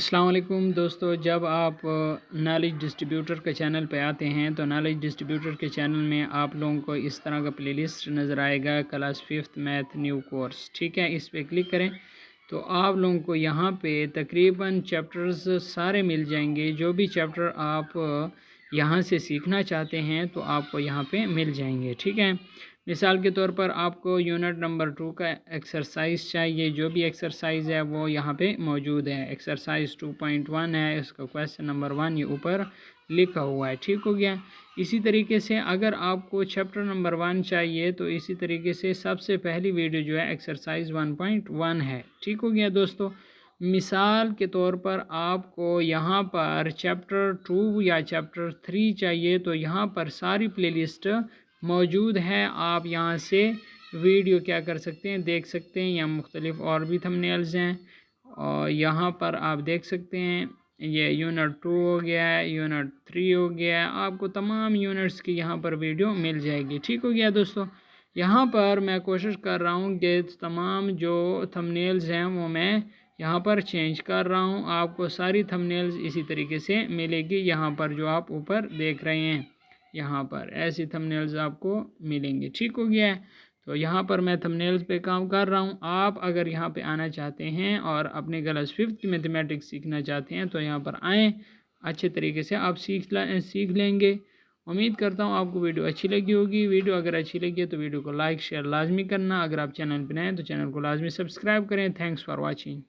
अस्सलाम वालेकुम दोस्तों, जब आप नॉलेज डिस्ट्रीब्यूटर के चैनल पे आते हैं तो नॉलेज डिस्ट्रीब्यूटर के चैनल में आप लोगों को इस तरह का प्लेलिस्ट नज़र आएगा, class 5th math new course. ठीक है, इस पे क्लिक करें तो आप लोगों को यहाँ पे तकरीबन चैप्टर्स सारे मिल जाएंगे। जो भी चैप्टर आप यहाँ से सीखना चाहते हैं तो आपको यहाँ पे मिल जाएंगे। ठीक है, मिसाल के तौर पर आपको यूनिट नंबर 2 का एक्सरसाइज चाहिए, जो भी एक्सरसाइज है वो यहाँ पे मौजूद है। एक्सरसाइज 2.1 है, इसका क्वेश्चन नंबर 1 ये ऊपर लिखा हुआ है। ठीक हो गया। इसी तरीके से अगर आपको चैप्टर नंबर 1 चाहिए तो इसी तरीके से सबसे पहली वीडियो जो है एक्सरसाइज 1.1 है। ठीक हो गया दोस्तों। मिसाल के तौर पर आपको यहाँ पर चैप्टर 2 या चैप्टर 3 चाहिए तो यहाँ पर सारी प्लेलिस्ट मौजूद है। आप यहाँ से वीडियो क्या कर सकते हैं, देख सकते हैं। यहाँ मुख्तलिफ और भी थंबनेल्स हैं और यहाँ पर आप देख सकते हैं ये यूनिट 2 हो गया है, यूनिट 3 हो गया है। आपको तमाम यूनिट्स की यहाँ पर वीडियो मिल जाएगी। ठीक हो गया दोस्तों। यहाँ पर मैं कोशिश कर रहा हूँ कि तमाम जो थंबनेल्स हैं वो मैं यहाँ पर चेंज कर रहा हूँ। आपको सारी थंबनेल्स इसी तरीके से मिलेगी। यहाँ पर जो आप ऊपर देख रहे हैं यहाँ पर ऐसी थंबनेल्स आपको मिलेंगे। ठीक हो गया है। तो यहाँ पर मैं थंबनेल्स पे काम कर रहा हूँ। आप अगर यहाँ पे आना चाहते हैं और अपने क्लास 5th की मैथमेटिक्स सीखना चाहते हैं तो यहाँ पर आएँ, अच्छे तरीके से आप सीख लेंगे। उम्मीद करता हूँ आपको वीडियो अच्छी लगी होगी। वीडियो अगर अच्छी लगी है तो वीडियो को लाइक शेयर लाजमी करना। अगर आप चैनल पर नए हैं तो चैनल को लाजमी सब्सक्राइब करें। Thanks for watching.